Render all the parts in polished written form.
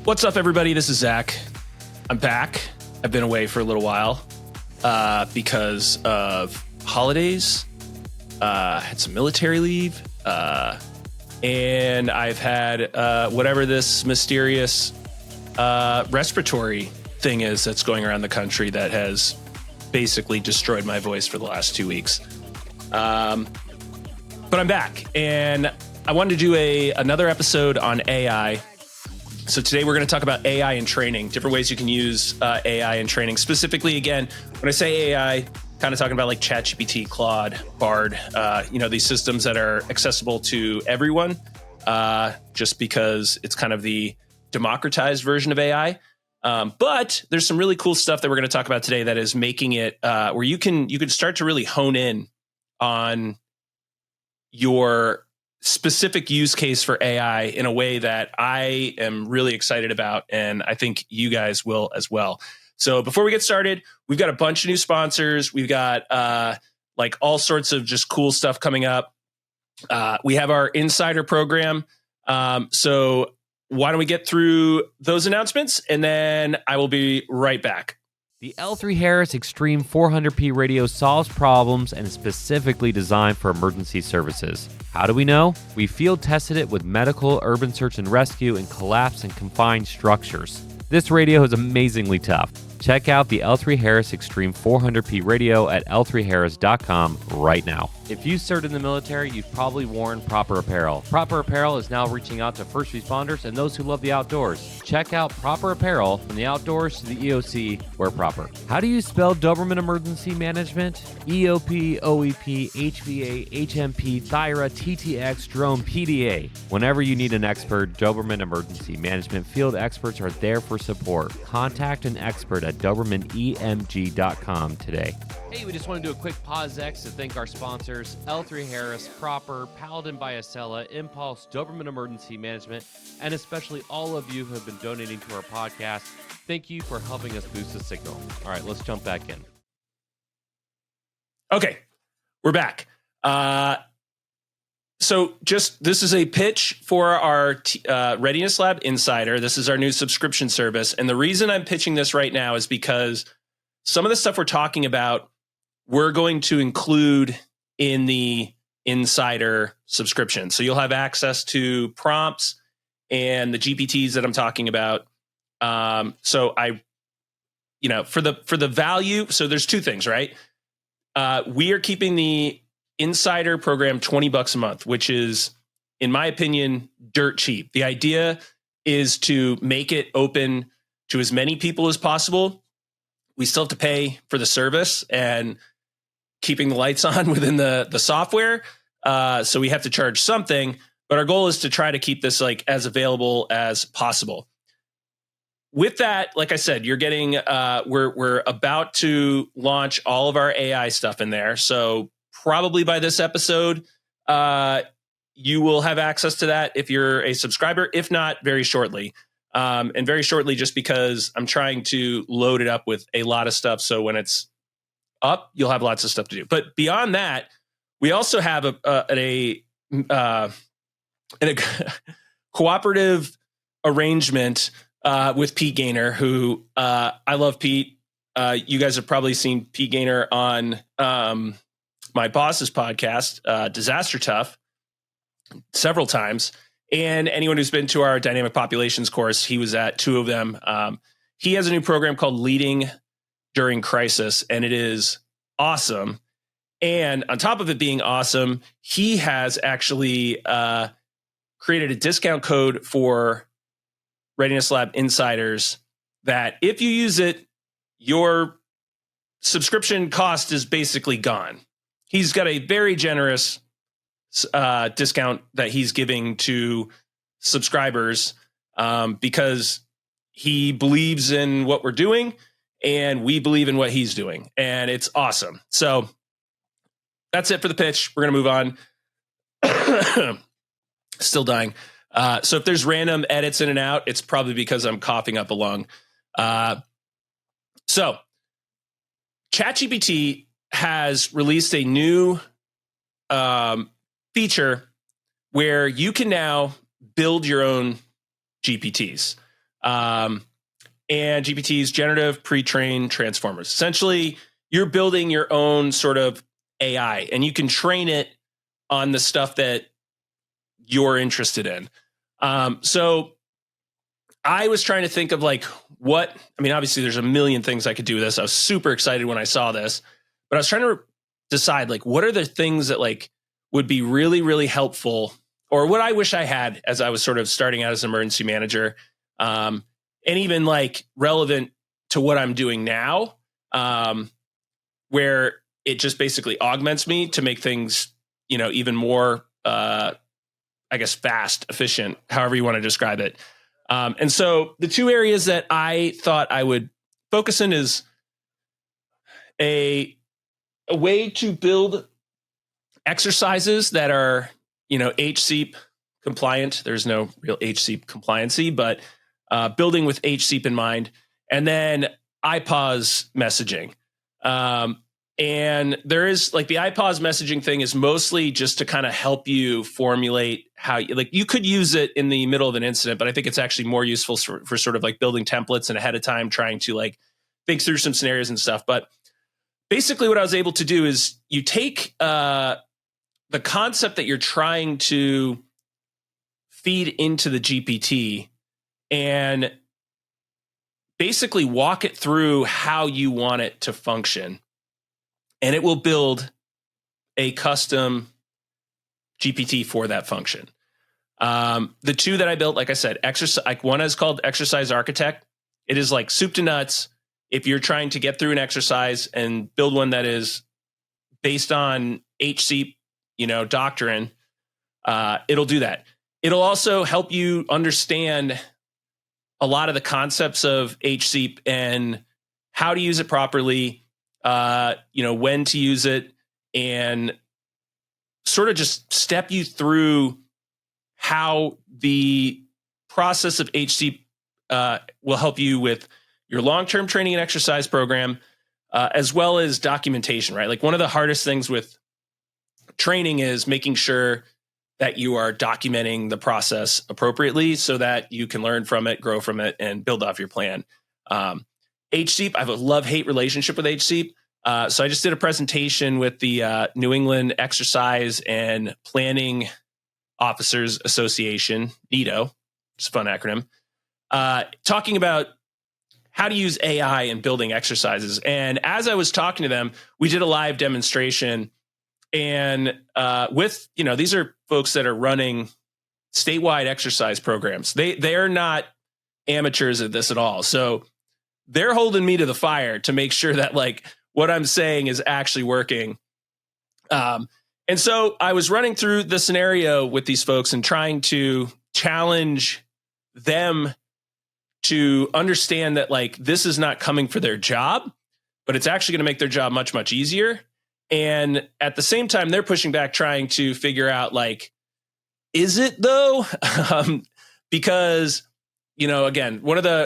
What's up, everybody? This is Zach. I'm back. I've been away for a little while because of holidays. Had some military leave, and I've had whatever this mysterious respiratory thing is that's going around the country that has basically destroyed my voice for the last 2 weeks. But I'm back, and I wanted to do another episode on AI. So today we're going to talk about AI in training, different ways you can use AI in training. Specifically, again, when I say AI, kind of talking about like ChatGPT, Claude, Bard, these systems that are accessible to everyone, just because it's kind of the democratized version of AI. But there's some really cool stuff that we're going to talk about today that is making it where you can start to really hone in on your specific use case for AI in a way that I am really excited about, and I think you guys will as well. So before we get started, we've got a bunch of new sponsors. We've got like all sorts of just cool stuff coming up. We have our Insider program. So why don't we get through those announcements, and then I will be right back. The L3 Harris Extreme 400p radio solves problems and is specifically designed for emergency services. How do we know? We field tested it with medical, urban search and rescue, and collapsed and confined structures. This radio is amazingly tough. Check out the L3 Harris Extreme 400p radio at l3harris.com right now. If you served in the military, you've probably worn Proper Apparel. Proper Apparel is now reaching out to first responders and those who love the outdoors. Check out Proper Apparel, from the outdoors to the EOC, wear proper. How do you spell Doberman Emergency Management? EOP, OEP, HVA, HMP, Thyra, TTX, Drone, PDA. Whenever you need an expert, Doberman Emergency Management field experts are there for support. Contact an expert at DobermanEMG.com today. Hey, we just want to do a quick pause X to thank our sponsors, L3 Harris, Proper, Paladin by Acela, Impulse, Doberman Emergency Management, and especially all of you who have been donating to our podcast. Thank you for helping us boost the signal. All right, let's jump back in. Okay, we're back. So this is a pitch for our Readiness Lab Insider. This is our new subscription service. And the reason I'm pitching this right now is because some of the stuff we're talking about, we're going to include in the Insider subscription. So you'll have access to prompts and the GPTs that I'm talking about. So for the value, so there's two things, right? We are keeping the Insider program $20 a month, which is, in my opinion, dirt cheap. The idea is to make it open to as many people as possible. We still have to pay for the service and keeping the lights on within the software. So we have to charge something, but our goal is to try to keep this like as available as possible. With that, like I said, you're getting, we're about to launch all of our AI stuff in there. So probably by this episode, you will have access to that if you're a subscriber. If not, very shortly. And very shortly, just because I'm trying to load it up with a lot of stuff. So when it's up, you'll have lots of stuff to do. But beyond that, we also have a cooperative arrangement with Pete Gaynor, who I love Pete. You guys have probably seen Pete Gaynor on my boss's podcast, Disaster Tough, several times. And anyone who's been to our dynamic populations course, he was at two of them. He has a new program called Leading During Crisis, and it is awesome. And on top of it being awesome, he has actually created a discount code for Readiness Lab Insiders that if you use it, your subscription cost is basically gone. He's got a very generous discount that he's giving to subscribers because he believes in what we're doing and we believe in what he's doing. And it's awesome. So that's it for the pitch. We're going to move on. Still dying. So if there's random edits in and out, it's probably because I'm coughing up a lung. So ChatGPT has released a new feature where you can now build your own GPTs. and GPTs, Generative Pre-trained Transformers. Essentially, you're building your own sort of AI, and you can train it on the stuff that you're interested in. So I was trying to think of like obviously there's a million things I could do with this. I was super excited when I saw this, but I was trying to decide like, what are the things that like would be really, really helpful, or what I wish I had as I was sort of starting out as an emergency manager, and even like relevant to what I'm doing now, where it just basically augments me to make things, even more, fast, efficient, however you want to describe it. And so the two areas that I thought I would focus in is a way to build exercises that are, HCEP compliant. There's no real HCEP compliancy, but building with HCEP in mind. And then IPAWS messaging. And there is like the IPAWS messaging thing is mostly just to kind of help you formulate how you could use it in the middle of an incident, but I think it's actually more useful for sort of like building templates and ahead of time trying to like think through some scenarios and stuff. But basically what I was able to do is you take the concept that you're trying to feed into the GPT and basically walk it through how you want it to function. And it will build a custom GPT for that function. The two that I built, like I said, one is called Exercise Architect. It is like soup to nuts. If you're trying to get through an exercise and build one that is based on HCEP, doctrine, it'll do that. It'll also help you understand a lot of the concepts of HCEP and how to use it properly, when to use it, and sort of just step you through how the process of HCEP will help you with your long-term training and exercise program, as well as documentation, right? Like one of the hardest things with training is making sure that you are documenting the process appropriately so that you can learn from it, grow from it, and build off your plan. HCEP, I have a love-hate relationship with HCEP. So I just did a presentation with the New England Exercise and Planning Officers Association, NEATO, it's a fun acronym, talking about how to use AI in building exercises. And as I was talking to them, we did a live demonstration. And with, these are folks that are running statewide exercise programs. They're not amateurs at this at all. So they're holding me to the fire to make sure that like what I'm saying is actually working. And so I was running through the scenario with these folks and trying to challenge them to understand that like this is not coming for their job, but it's actually going to make their job much, much easier. And at the same time, they're pushing back, trying to figure out like, is it though? Because, again,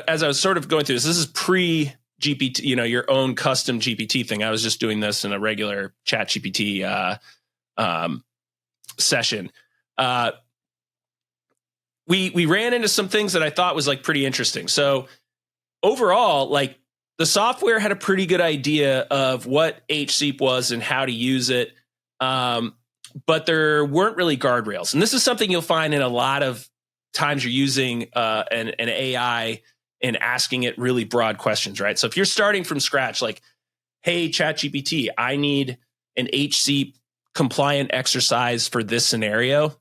as I was sort of going through this is pre-GPT, your own custom GPT thing. I was just doing this in a regular ChatGPT session. We ran into some things that I thought was like pretty interesting. So overall, like the software had a pretty good idea of what HCEP was and how to use it. But there weren't really guardrails. And this is something you'll find in a lot of times you're using an AI and asking it really broad questions, right? So if you're starting from scratch, like, hey, ChatGPT, I need an HCEP compliant exercise for this scenario.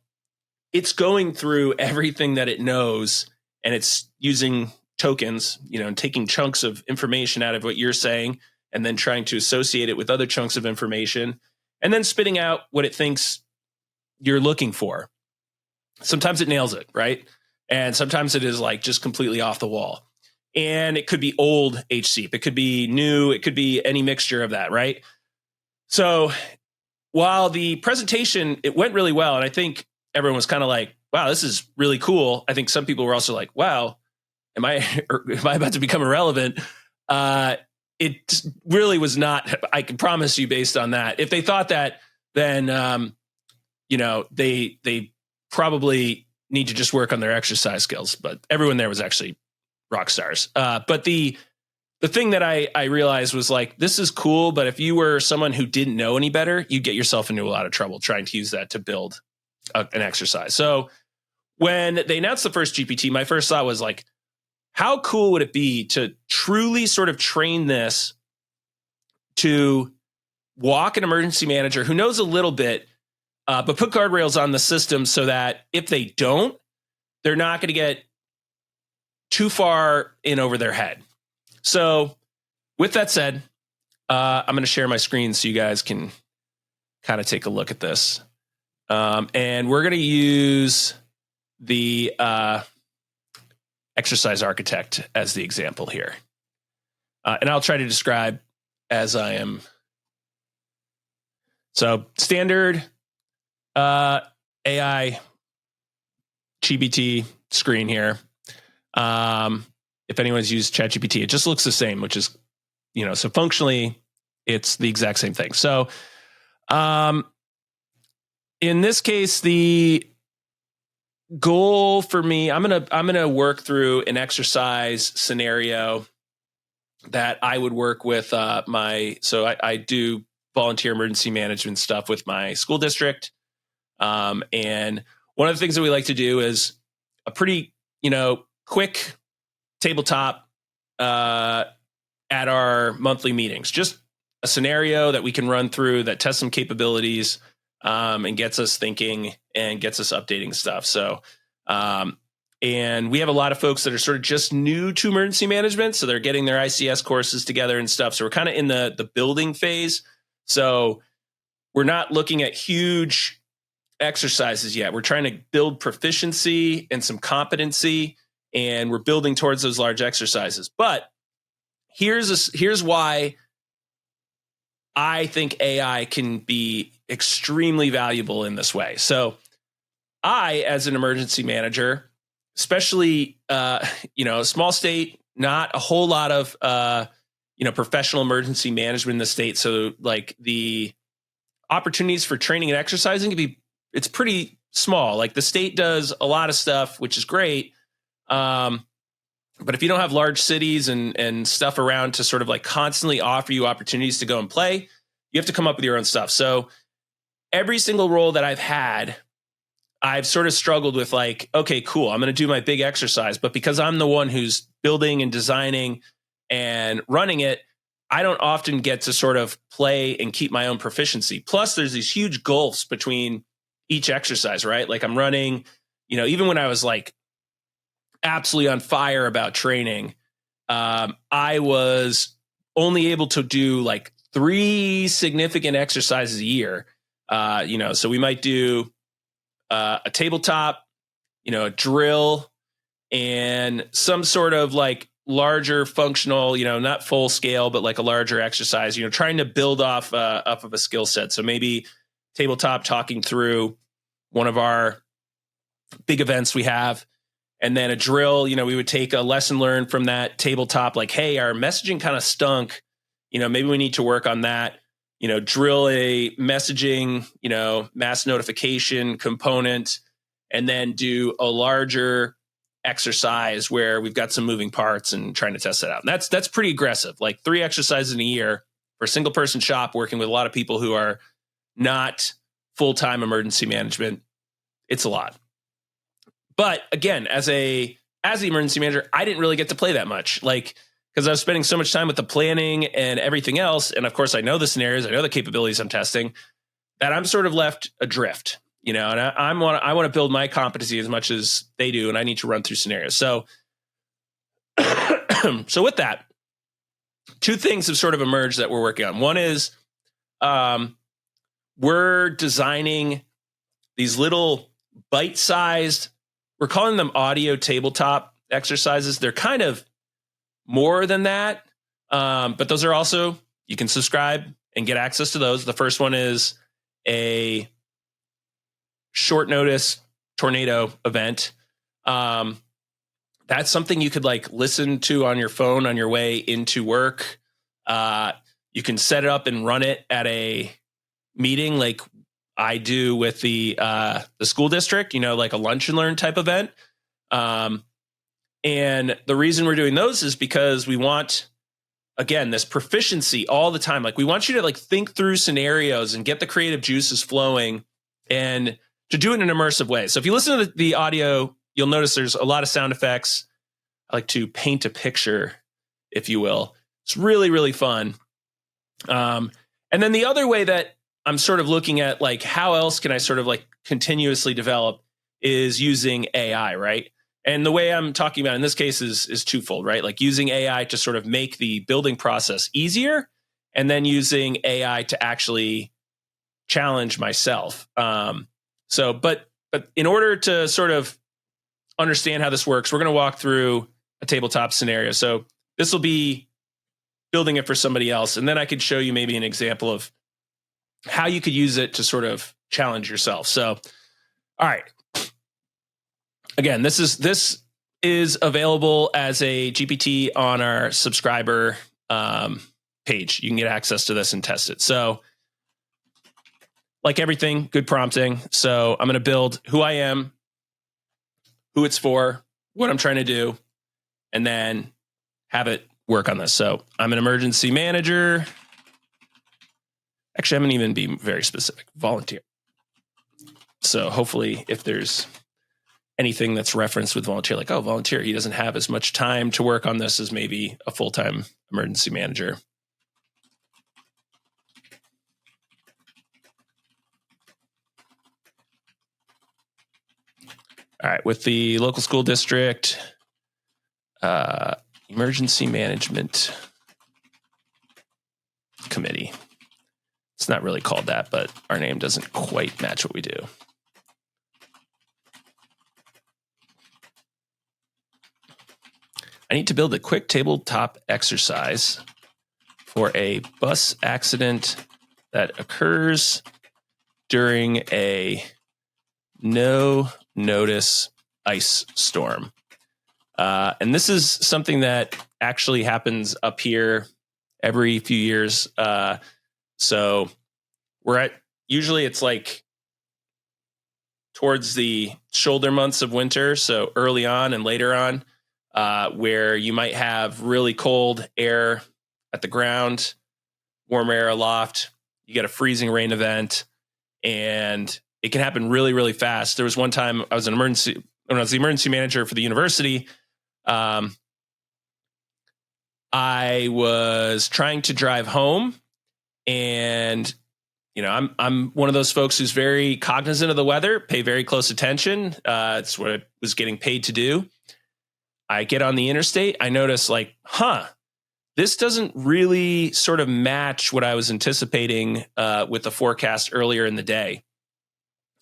It's going through everything that it knows, and it's using tokens, and taking chunks of information out of what you're saying, and then trying to associate it with other chunks of information, and then spitting out what it thinks you're looking for. Sometimes it nails it, right? And sometimes it is like just completely off the wall. And it could be old HCEP. It could be new. It could be any mixture of that, right? So while the presentation, it went really well. And I think everyone was kind of like, wow, this is really cool. I think some people were also like, wow, am I about to become irrelevant? It really was not, I can promise you based on that. If they thought that, then, they probably need to just work on their exercise skills. But everyone there was actually rock stars. But the thing that I realized was like, this is cool, but if you were someone who didn't know any better, you'd get yourself into a lot of trouble trying to use that to build an exercise. So when they announced the first GPT, my first thought was like, how cool would it be to truly sort of train this to walk an emergency manager who knows a little bit, but put guardrails on the system so that if they don't, they're not going to get too far in over their head. So with that said, I'm going to share my screen so you guys can kind of take a look at this. And we're going to use the exercise architect as the example here. And I'll try to describe as I am. So standard AI GPT screen here. If anyone's used ChatGPT, it just looks the same, which is, so functionally it's the exact same thing. So in this case, the goal for me, I'm gonna work through an exercise scenario that I would work with I do volunteer emergency management stuff with my school district. And one of the things that we like to do is a pretty, quick tabletop at our monthly meetings, just a scenario that we can run through that tests some capabilities and gets us thinking and gets us updating stuff. So, and we have a lot of folks that are sort of just new to emergency management. So they're getting their ICS courses together and stuff. So we're kind of in the building phase. So we're not looking at huge exercises yet. We're trying to build proficiency and some competency, and we're building towards those large exercises. But here's why I think AI can be extremely valuable in this way. So I, as an emergency manager, especially, a small state, not a whole lot of, professional emergency management in the state. So like the opportunities for training and exercising it's pretty small. Like the state does a lot of stuff, which is great. But if you don't have large cities and stuff around to sort of like constantly offer you opportunities to go and play, you have to come up with your own stuff. So every single role that I've had, I've sort of struggled with like, okay, cool, I'm going to do my big exercise. But because I'm the one who's building and designing and running it, I don't often get to sort of play and keep my own proficiency. Plus, there's these huge gulfs between each exercise, right? Like I'm running, even when I was like absolutely on fire about training, I was only able to do like 3 significant exercises a year. So we might do a tabletop, a drill, and some sort of like larger functional, not full scale, but like a larger exercise, trying to build off of a skill set. So maybe tabletop, talking through one of our big events we have, and then a drill, we would take a lesson learned from that tabletop, like, hey, our messaging kind of stunk. Maybe we need to work on that. Drill a messaging, mass notification component, and then do a larger exercise where we've got some moving parts and trying to test that out. And that's pretty aggressive. Like 3 exercises in a year for a single person shop working with a lot of people who are not full-time emergency management. It's a lot. But again, as the emergency manager, I didn't really get to play that much. Like, because I was spending so much time with the planning and everything else. And of course, I know the scenarios, I know the capabilities I'm testing, that I'm sort of left adrift, and I want to build my competency as much as they do. And I need to run through scenarios. So, so with that, 2 things have sort of emerged that we're working on. One is we're designing these little bite-sized, we're calling them audio tabletop exercises. They're kind of more than that. But those are also, you can subscribe and get access to those. The first one is a short notice tornado event. That's something you could like listen to on your phone on your way into work. You can set it up and run it at a meeting like I do with the school district, like a lunch and learn type event. And the reason we're doing those is because we want, again, this proficiency all the time. Like we want you to like think through scenarios and get the creative juices flowing and to do it in an immersive way. So if you listen to the audio, you'll notice there's a lot of sound effects. I like to paint a picture, if you will. It's really, really fun. And then the other way that I'm sort of looking at like how else can I sort of like continuously develop is using AI, right? And the way I'm talking about in this case is twofold, right? Like using AI to sort of make the building process easier, and then using AI to actually challenge myself. But in order to sort of understand how this works, we're going to walk through a tabletop scenario. So this will be building it for somebody else, and then I could show you maybe an example of how you could use it to sort of challenge yourself. So, all right. Again, this is available as a GPT on our subscriber page. You can get access to this and test it. So, like everything, good prompting. So I'm going to build who I am, who it's for, what I'm trying to do, and then have it work on this. So I'm an emergency manager. Actually, I'm going to even be very specific. Volunteer. So hopefully if there's anything that's referenced with volunteer, like, oh, volunteer, he doesn't have as much time to work on this as maybe a full-time emergency manager. All right, with the local school district, emergency management committee. It's not really called that, but our name doesn't quite match what we do. I need to build a quick tabletop exercise for a bus accident that occurs during a no-notice ice storm. And this is something that actually happens up here every few years. So we're at, usually it's like towards the shoulder months of winter, so early on and later on, where you might have really cold air at the ground, warm air aloft, you get a freezing rain event, and it can happen really, really fast. There was one time when I was the emergency manager for the university, I was trying to drive home, and I'm one of those folks who's very cognizant of the weather, pay very close attention. It's what I was getting paid to do. I get on the interstate. I notice this doesn't really sort of match what I was anticipating with the forecast earlier in the day.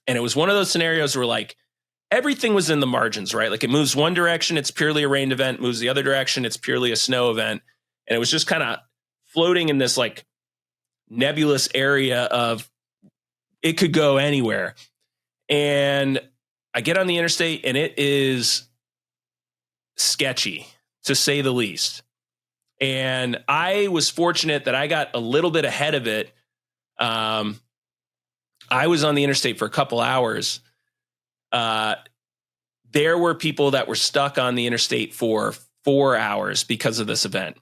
And it was one of those scenarios where like everything was in the margins, right? Like it moves one direction, it's purely a rain event, moves the other direction, it's purely a snow event. And it was just kind of floating in this like nebulous area of it could go anywhere. And I get on the interstate and it is sketchy, to say the least. And I was fortunate that I got a little bit ahead of it. I was on the interstate for a couple hours. There were people that were stuck on the interstate for 4 hours because of this event.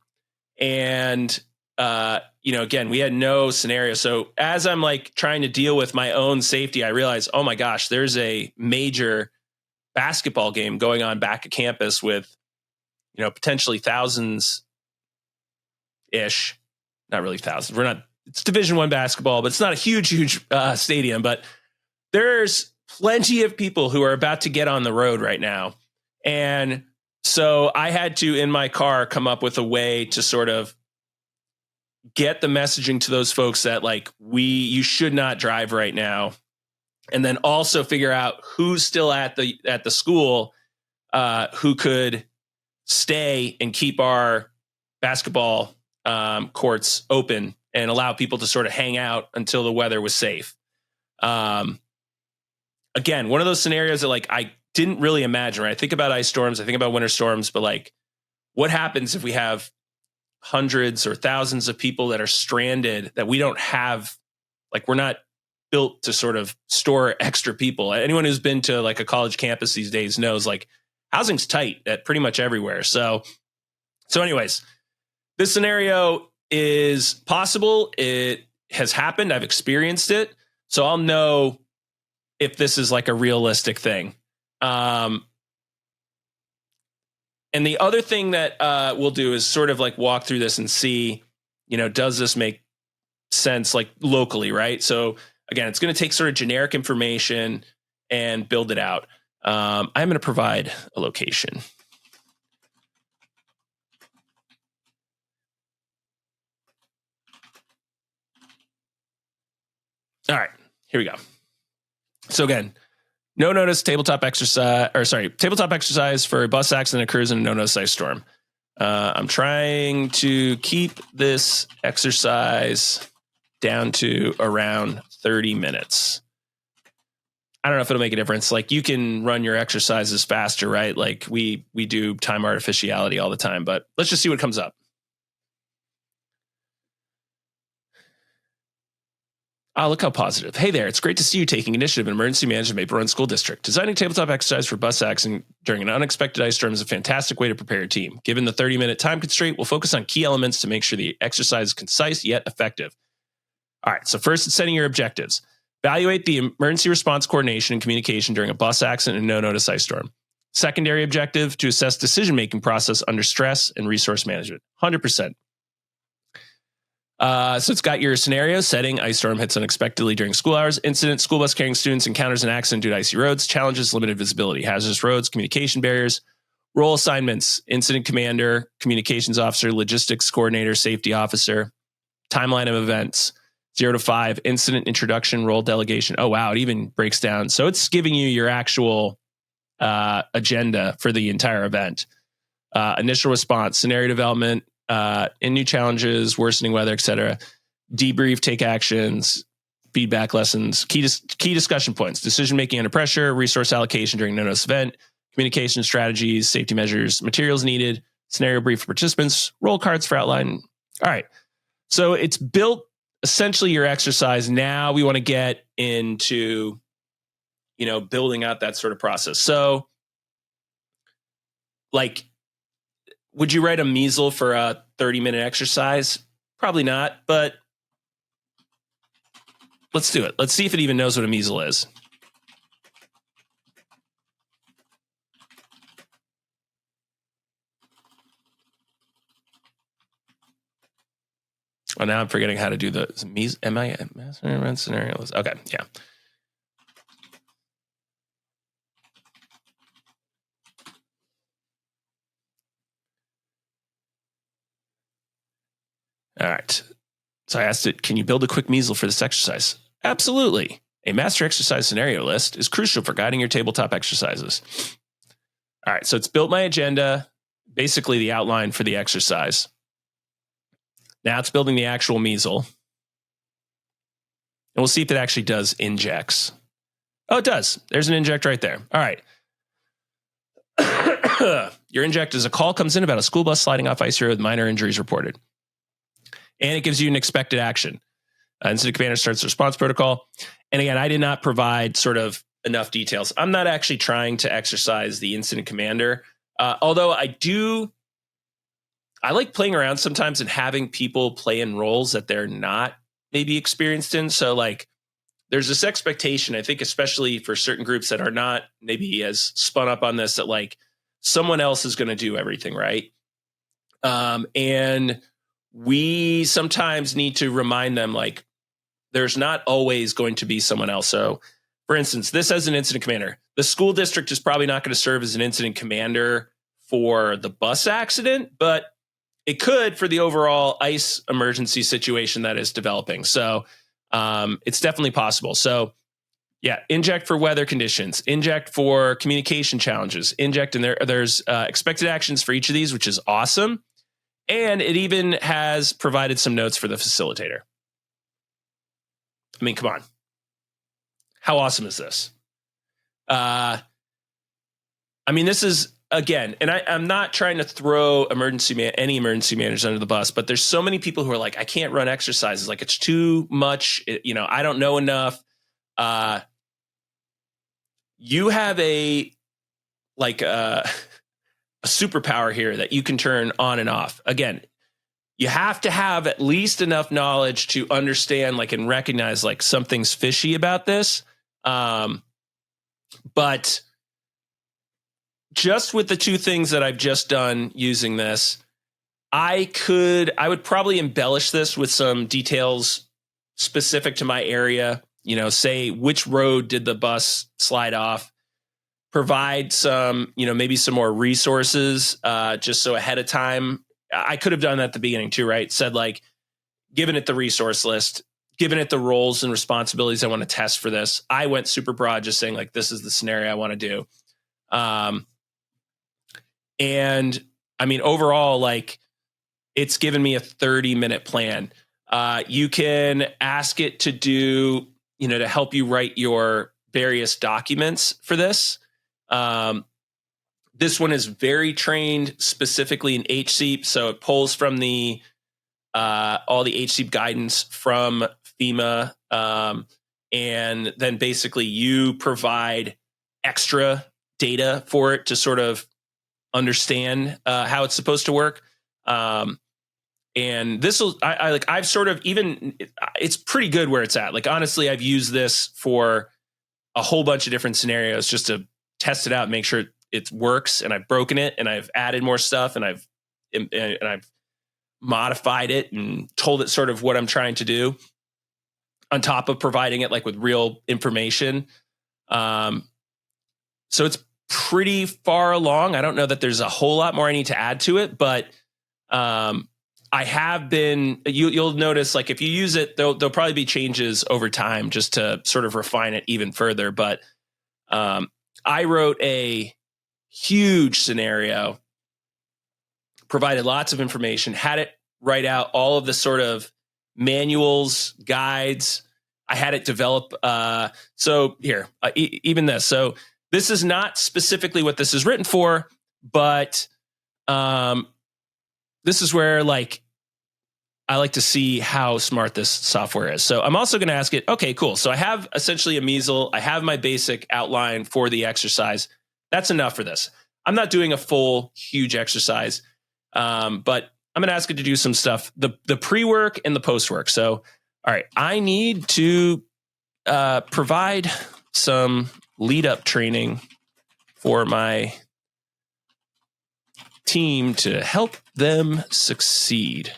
And, again, we had no scenario. So as I'm like trying to deal with my own safety, I realized, oh my gosh, there's a major basketball game going on back at campus with, potentially thousands ish, not really thousands. It's Division I basketball, but it's not a huge stadium, but there's plenty of people who are about to get on the road right now. And so I had to, in my car, come up with a way to sort of get the messaging to those folks that like, you should not drive right now. And then also figure out who's still at the school, who could stay and keep our basketball courts open and allow people to sort of hang out until the weather was safe. Again, one of those scenarios that like I didn't really imagine, right? I think about ice storms, I think about winter storms, but like what happens if we have hundreds or thousands of people that are stranded that we don't have, like we're not built to sort of store extra people. Anyone who's been to like a college campus these days knows like housing's tight at pretty much everywhere. So anyways, this scenario is possible. It has happened. I've experienced it. So I'll know if this is like a realistic thing. And the other thing that we'll do is sort of like walk through this and see, does this make sense like locally, right? So again, it's going to take sort of generic information and build it out. I'm going to provide a location. All right, here we go. So again, tabletop exercise for a bus accident occurs in a no-notice ice storm. I'm trying to keep this exercise down to around 30 minutes. I don't know if it'll make a difference. Like you can run your exercises faster, right? Like we do time artificiality all the time, but let's just see what comes up. Oh, look how positive. Hey there, it's great to see you taking initiative in emergency management Maple Run School District. Designing tabletop exercise for bus accident during an unexpected ice storm is a fantastic way to prepare your team. Given the 30-minute time constraint, we'll focus on key elements to make sure the exercise is concise yet effective. All right, so first it's setting your objectives. Evaluate the emergency response coordination and communication during a bus accident and no-notice ice storm. Secondary objective, to assess decision-making process under stress and resource management. 100%. So it's got your scenario setting. Ice storm hits unexpectedly during school hours. Incident, school bus carrying students encounters an accident due to icy roads. Challenges, limited visibility. Hazardous roads, communication barriers. Role assignments, incident commander, communications officer, logistics coordinator, safety officer. Timeline of events, 0 to 5. Incident introduction, role delegation. Oh, wow. It even breaks down. So it's giving you your actual agenda for the entire event. Initial response, scenario development, in new challenges, worsening weather, etc. Debrief, take actions, feedback lessons, key discussion points, decision making under pressure, resource allocation during no-notice event, communication strategies, safety measures, materials needed, scenario brief for participants, roll cards for outline. All right. So it's built essentially your exercise. Now we want to get into, building out that sort of process. So like, would you write a MSEL for a 30-minute exercise? Probably not, but let's do it. Let's see if it even knows what a MSEL is. Oh, now I'm forgetting how to do the MSEL scenario list. Okay, yeah. All right. So I asked it, can you build a quick MSEL for this exercise? Absolutely. A master exercise scenario list is crucial for guiding your tabletop exercises. All right. So it's built my agenda, basically the outline for the exercise. Now it's building the actual MSEL. And we'll see if it actually does injects. Oh, it does. There's an inject right there. All right. Your inject is a call comes in about a school bus sliding off icy road with minor injuries reported. And it gives you an expected action. Incident commander starts the response protocol. And again, I did not provide sort of enough details. I'm not actually trying to exercise the incident commander. Although I like playing around sometimes and having people play in roles that they're not maybe experienced in. So like there's this expectation, I think, especially for certain groups that are not maybe as spun up on this, that like someone else is going to do everything, right? And we sometimes need to remind them, like, there's not always going to be someone else. So, for instance, this as an incident commander, the school district is probably not going to serve as an incident commander for the bus accident, but it could for the overall ice emergency situation that is developing. So it's definitely possible. So yeah, inject for weather conditions, inject for communication challenges, inject, and there's expected actions for each of these, which is awesome. And it even has provided some notes for the facilitator. I mean, come on. How awesome is this? I mean, this is, again, and I'm not trying to throw any emergency managers under the bus, but there's so many people who are like, I can't run exercises. Like, it's too much. I don't know enough. You have a like a superpower here that you can turn on and off. Again, you have to have at least enough knowledge to understand, like, and recognize like something's fishy about this. But just with the two things that I've just done using this, I would probably embellish this with some details specific to my area. You know, say which road did the bus slide off, provide some, you know, maybe some more resources, just so ahead of time. I could have done that at the beginning too, right? Said like, given it the resource list, given it the roles and responsibilities I want to test for this. I went super broad, just saying like, this is the scenario I want to do. And I mean, overall, like, it's given me a 30-minute plan. You can ask it to do, you know, to help you write your various documents for this. This one is very trained specifically in HSEEP, so it pulls from the all the HSEEP guidance from FEMA, and then basically you provide extra data for it to sort of understand how it's supposed to work. And this will, I've sort of even, it's pretty good where it's at. Like, honestly, I've used this for a whole bunch of different scenarios just to test it out, make sure it works. And I've broken it, and I've added more stuff, and I've modified it and told it sort of what I'm trying to do, on top of providing it like with real information. So it's pretty far along. I don't know that there's a whole lot more I need to add to it, but I have been, you'll notice, like, if you use it, there'll probably be changes over time just to sort of refine it even further. But I wrote a huge scenario, provided lots of information, had it write out all of the sort of manuals, guides. I had it develop. So here, even this. So this is not specifically what this is written for, but this is where, like, I like to see how smart this software is. So I'm also going to ask it, okay, cool. So I have essentially a MSEL. I have my basic outline for the exercise. That's enough for this. I'm not doing a full, huge exercise, but I'm going to ask it to do some stuff, the pre-work and the post-work. So, all right, I need to provide some lead-up training for my team to help them succeed.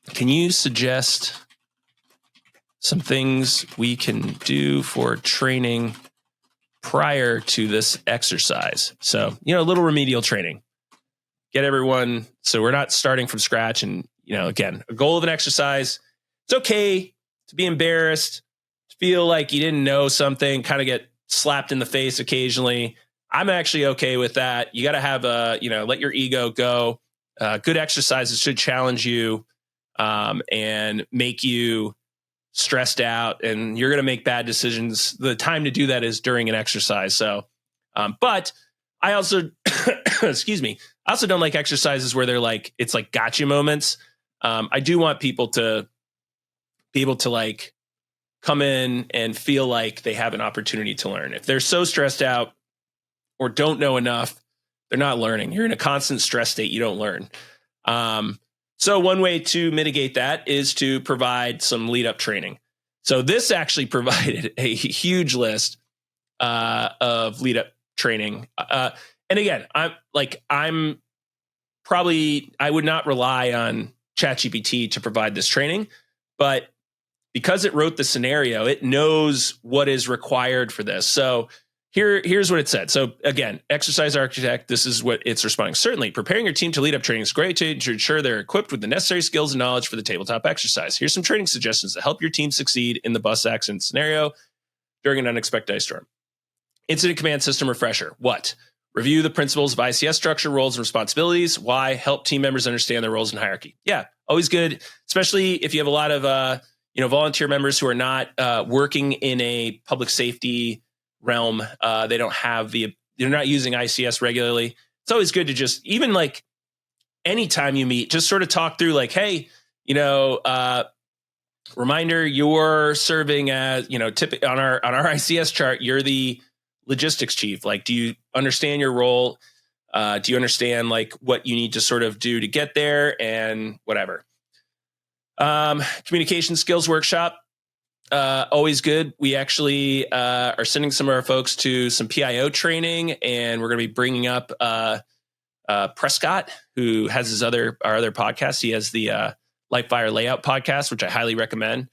Can you suggest some things we can do for training prior to this exercise? So, you know, a little remedial training. Get everyone, so we're not starting from scratch. And, you know, again, a goal of an exercise, it's okay to be embarrassed, to feel like you didn't know something, kind of get slapped in the face occasionally. I'm actually okay with that. You got to have let your ego go. Good exercises should challenge you and make you stressed out, and you're going to make bad decisions. The time to do that is during an exercise. So, but I also, excuse me, I also don't like exercises where they're like, it's like gotcha moments. I do want people to be able to like come in and feel like they have an opportunity to learn. If they're so stressed out or don't know enough, they're not learning. You're in a constant stress state. You don't learn. So one way to mitigate that is to provide some lead-up training. So this actually provided a huge list of lead-up training. And again, I would not rely on ChatGPT to provide this training, but because it wrote the scenario, it knows what is required for this. So here's what it said. So again, exercise architect, this is what it's responding. Certainly, preparing your team to lead up training is great to ensure they're equipped with the necessary skills and knowledge for the tabletop exercise. Here's some training suggestions to help your team succeed in the bus accident scenario during an unexpected ice storm. Incident command system refresher. What? Review the principles of ICS structure, roles, and responsibilities. Why? Help team members understand their roles and hierarchy. Yeah, always good, especially if you have a lot of volunteer members who are not working in a public safety realm. They don't have they're not using ICS regularly. It's always good to just, even like anytime you meet, just sort of talk through like, hey, reminder, you're serving as, on our ICS chart, you're the logistics chief. Like, do you understand your role? Do you understand like what you need to sort of do to get there and whatever? Communication skills workshop. Always good. We actually are sending some of our folks to some PIO training, and we're going to be bringing up Prescott, who has our other podcast. He has the Lightfire Layout podcast, which I highly recommend.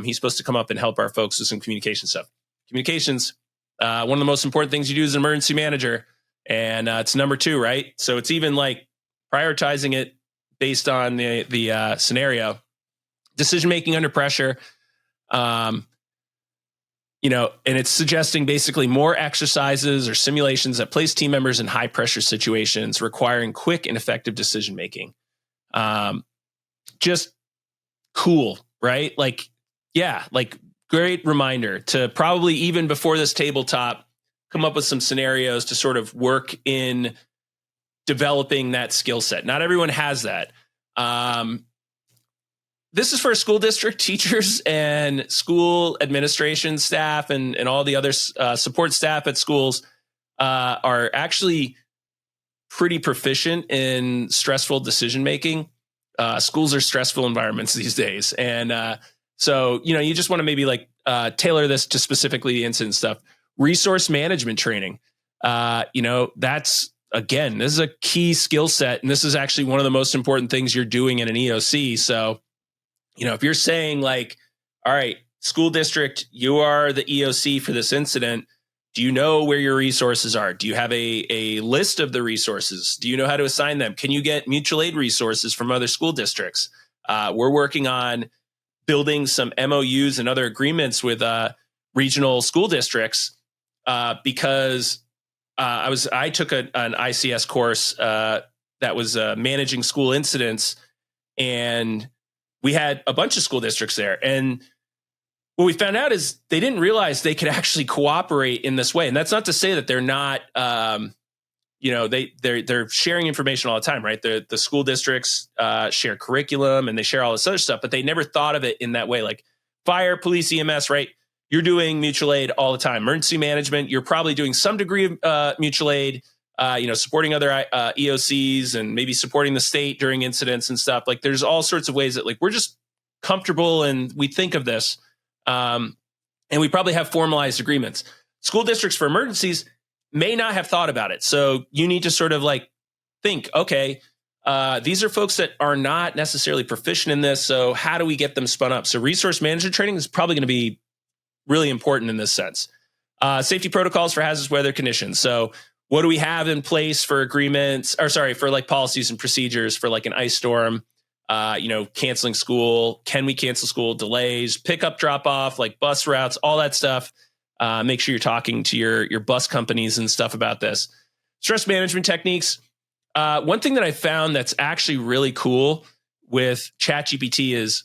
He's supposed to come up and help our folks with some communication stuff. Communications, one of the most important things you do as an emergency manager, and it's number 2, right? So it's even like prioritizing it based on the scenario. Decision making under pressure. And it's suggesting basically more exercises or simulations that place team members in high pressure situations requiring quick and effective decision making. Just cool, right? Like, yeah, like great reminder to probably even before this tabletop, come up with some scenarios to sort of work in developing that skill set. Not everyone has that. This is for school district teachers and school administration staff and all the other support staff at schools are actually pretty proficient in stressful decision making. Schools are stressful environments these days. And so, you just want to maybe like tailor this to specifically the incident stuff. Resource management training. That's, again, this is a key skill set. And this is actually one of the most important things you're doing in an EOC. So, if you're saying like, all right, school district, you are the EOC for this incident. Do you know where your resources are? Do you have a list of the resources? Do you know how to assign them? Can you get mutual aid resources from other school districts? We're working on building some MOUs and other agreements with regional school districts because I took an ICS course that was managing school incidents, and we had a bunch of school districts there. And what we found out is they didn't realize they could actually cooperate in this way. And that's not to say that they're not, they're sharing information all the time, right? The school districts share curriculum and they share all this other stuff, but they never thought of it in that way. Like fire, police, EMS, right? You're doing mutual aid all the time. Emergency management, you're probably doing some degree of mutual aid, supporting other EOCs and maybe supporting the state during incidents and stuff. Like there's all sorts of ways that like we're just comfortable and we think of this. And we probably have formalized agreements. School districts for emergencies may not have thought about it. So you need to sort of like think, okay, these are folks that are not necessarily proficient in this. So how do we get them spun up? So resource management training is probably going to be really important in this sense. Safety protocols for hazardous weather conditions. So what do we have in place for for like policies and procedures for like an ice storm? Canceling school, can we cancel school, delays, pickup, drop off, like bus routes, all that stuff. Make sure you're talking to your bus companies and stuff about this. Stress management techniques. One thing that I found that's actually really cool with ChatGPT is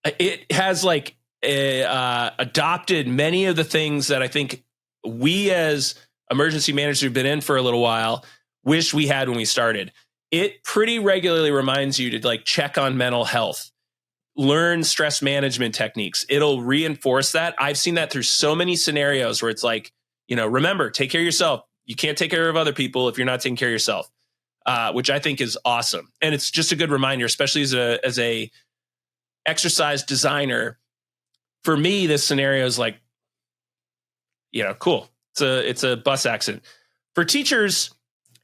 it has like adopted many of the things that I think we as emergency managers who've been in for a little while wish we had when we started. It pretty regularly reminds you to like check on mental health, learn stress management techniques. It'll reinforce that. I've seen that through so many scenarios where it's like, remember, take care of yourself. You can't take care of other people if you're not taking care of yourself, which I think is awesome. And it's just a good reminder, especially as a exercise designer. For me, this scenario is like, cool. It's a bus accident. For teachers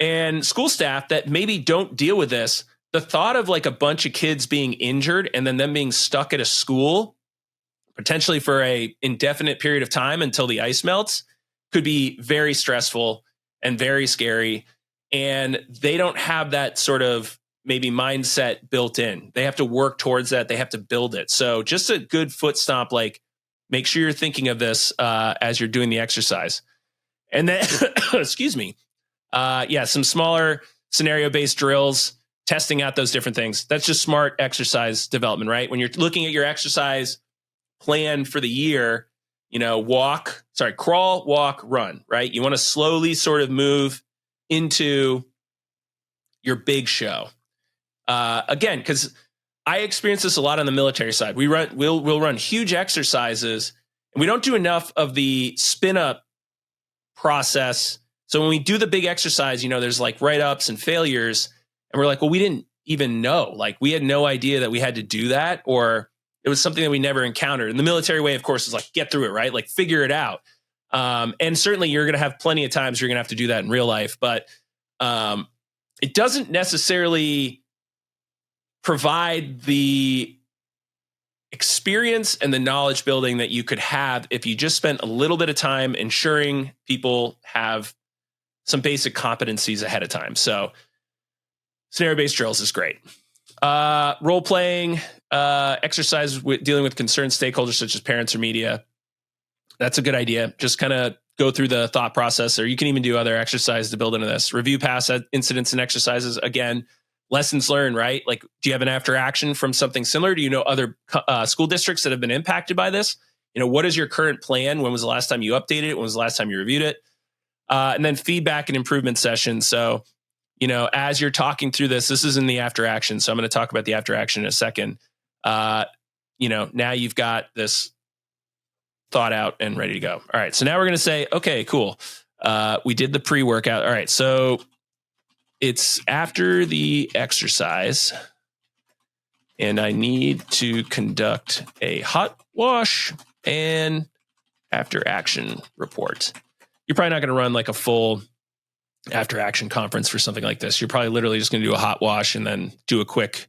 and school staff that maybe don't deal with this, the thought of like a bunch of kids being injured and then them being stuck at a school, potentially for a indefinite period of time until the ice melts, could be very stressful and very scary. And they don't have that sort of maybe mindset built in. They have to work towards that. They have to build it. So just a good foot stomp, like make sure you're thinking of this as you're doing the exercise. And then, excuse me, some smaller scenario-based drills, testing out those different things. That's just smart exercise development, right? When you're looking at your exercise plan for the year, crawl, walk, run, right? You want to slowly sort of move into your big show. Again, because I experience this a lot on the military side. We'll run huge exercises, and we don't do enough of the spin up process. So when we do the big exercise, there's like write-ups and failures, and we're like, well, we didn't even know. Like, we had no idea that we had to do that, or it was something that we never encountered. And the military way, of course, is like, get through it, right? Like, figure it out. And certainly you're going to have plenty of times you're going to have to do that in real life, but it doesn't necessarily provide the experience and the knowledge building that you could have if you just spent a little bit of time ensuring people have some basic competencies ahead of time. So scenario-based drills is great. Role-playing exercise dealing with concerned stakeholders such as parents or media. That's a good idea. Just kind of go through the thought process, or you can even do other exercises to build into this. Review past incidents and exercises. Again, lessons learned, right? Like, do you have an after action from something similar? Do you know other school districts that have been impacted by this? What is your current plan? When was the last time you updated it? When was the last time you reviewed it? And then feedback and improvement sessions. So, as you're talking through this is in the after action. So I'm going to talk about the after action in a second. Now you've got this thought out and ready to go. All right. So now we're going to say, okay, cool. We did the pre-workout. All right. So it's after the exercise and I need to conduct a hot wash and after action report. You're probably not going to run like a full after action conference for something like this. You're probably literally just going to do a hot wash and then do a quick,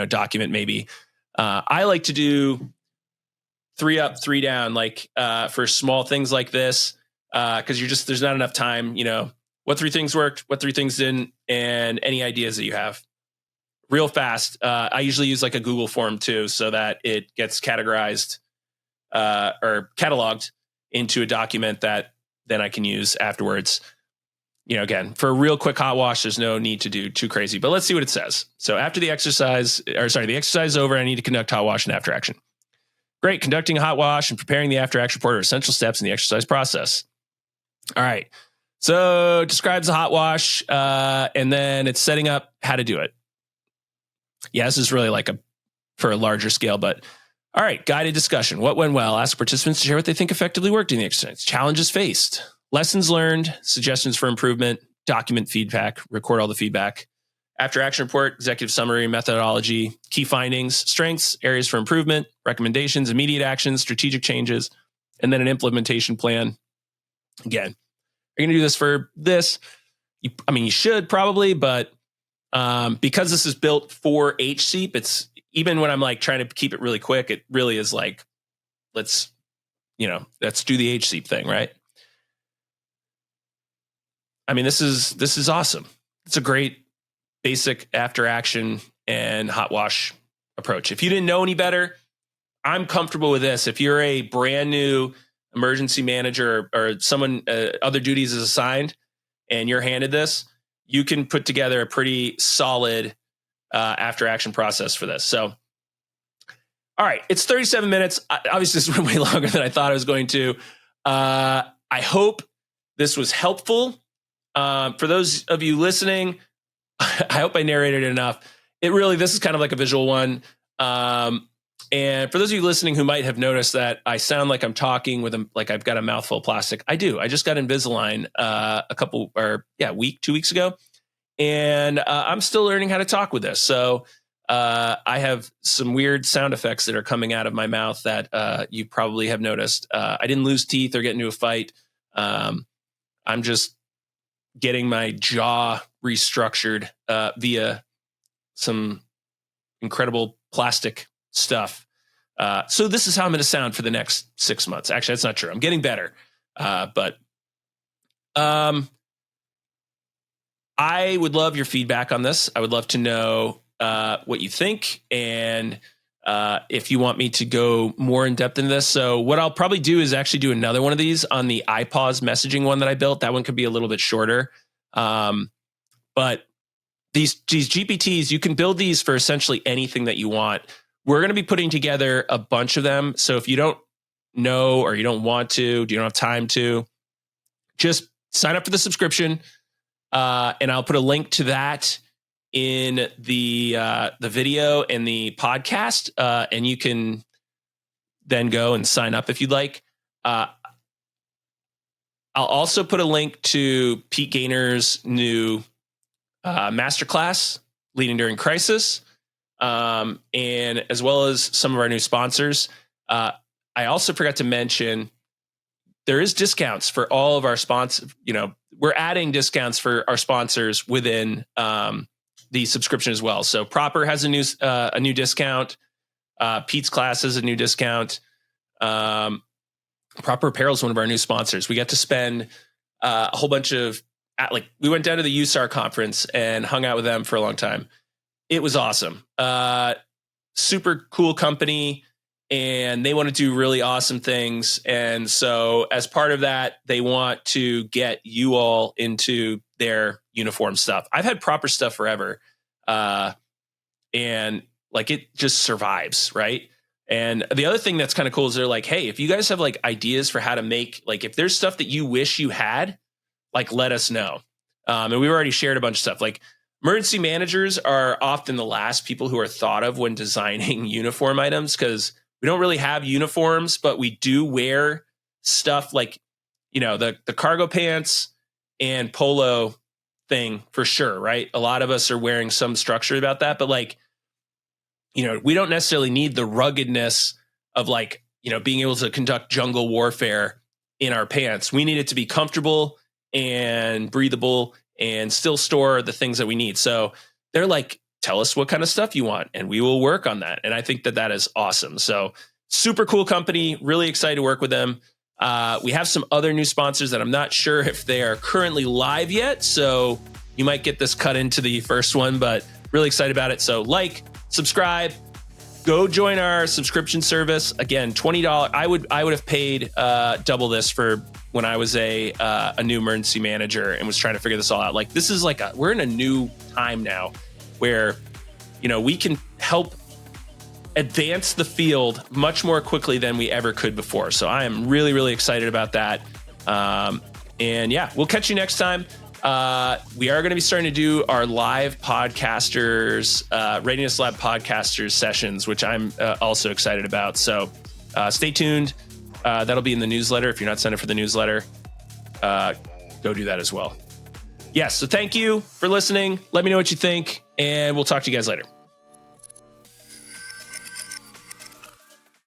document maybe. I like to do 3 up, 3 down, like for small things like this, because there's not enough time. What 3 things worked, what 3 things didn't, and any ideas that you have. Real fast. I usually use like a Google form too, so that it gets categorized or cataloged into a document that then I can use afterwards. Again, for a real quick hot wash, there's no need to do too crazy, but let's see what it says. So after the exercise is over, I need to conduct hot wash and after action. Great. Conducting a hot wash and preparing the after action report are essential steps in the exercise process. All right. So describes the hot wash, and then it's setting up how to do it. Yeah, this is really like for a larger scale, but all right. Guided discussion. What went well? Ask participants to share what they think effectively worked in the exercise. Challenges faced. Lessons learned. Suggestions for improvement. Document feedback. Record all the feedback. After action report, executive summary, methodology, key findings, strengths, areas for improvement, recommendations, immediate actions, strategic changes, and then an implementation plan. Again, you're going to do this for this. You should probably, but because this is built for HSEEP, it's even when I'm like trying to keep it really quick, it really is like, let's do the HSEEP thing, right? This is awesome. It's a great basic after action and hot wash approach. If you didn't know any better, I'm comfortable with this. If you're a brand new emergency manager or someone other duties is assigned and you're handed this, you can put together a pretty solid after action process for this. So, all right, it's 37 minutes. Obviously, this is way longer than I thought I was going to. I hope this was helpful. For those of you listening, I hope I narrated it enough. This is kind of like a visual one. And for those of you listening who might have noticed that I sound like I'm talking like I've got a mouthful of plastic. I do. I just got Invisalign 2 weeks ago. And I'm still learning how to talk with this. So I have some weird sound effects that are coming out of my mouth that you probably have noticed. I didn't lose teeth or get into a fight. I'm just getting my jaw restructured via some incredible plastic stuff. So this is how I'm going to sound for the next 6 months. Actually, that's not true. I'm getting better. But I would love your feedback on this. I would love to know what you think and if you want me to go more in depth into this. So what I'll probably do is actually do another one of these on the IPAWS messaging one that I built. That one could be a little bit shorter. But these GPTs, you can build these for essentially anything that you want. We're going to be putting together a bunch of them. So if you don't know or you don't want to, you don't have time to, just sign up for the subscription. And I'll put a link to that in the video and the podcast. And you can then go and sign up if you'd like. I'll also put a link to Pete Gaynor's new masterclass, Leading During Crisis, and as well as some of our new sponsors. I also forgot to mention there is discounts for all of our sponsors. We're adding discounts for our sponsors within the subscription as well. So Proper has a new discount. Pete's Class has a new discount. Proper Apparel is one of our new sponsors. We got to spend a whole bunch of we went down to the USAR conference and hung out with them for a long time. It was awesome. Super cool company, and they want to do really awesome things. And so as part of that, they want to get you all into their uniform stuff. I've had Proper stuff forever. And like it just survives, right? And the other thing that's kind of cool is they're like, hey, if you guys have like ideas for how to make, like if there's stuff that you wish you had, like let us know. And we've already shared a bunch of stuff. Like emergency managers are often the last people who are thought of when designing uniform items, because we don't really have uniforms, but we do wear stuff like, the cargo pants and polo thing for sure, right? A lot of us are wearing some structure about that, but like, we don't necessarily need the ruggedness of like, being able to conduct jungle warfare in our pants. We need it to be comfortable and breathable and still store the things that we need. So they're like, tell us what kind of stuff you want and we will work on that. And I think that is awesome. So super cool company, really excited to work with them. We have some other new sponsors that I'm not sure if they are currently live yet. So you might get this cut into the first one, but really excited about it. So subscribe, go join our subscription service. Again, $20. I would have paid double this for when I was a new emergency manager and was trying to figure this all out. Like this is like we're in a new time now where, we can help advance the field much more quickly than we ever could before. So I am really, really excited about that. And yeah, we'll catch you next time. We are going to be starting to do our live podcasters, Readiness Lab podcasters sessions, which I'm also excited about. So stay tuned. That'll be in the newsletter. If you're not signed up for the newsletter, go do that as well. Yes. So thank you for listening. Let me know what you think, and we'll talk to you guys later.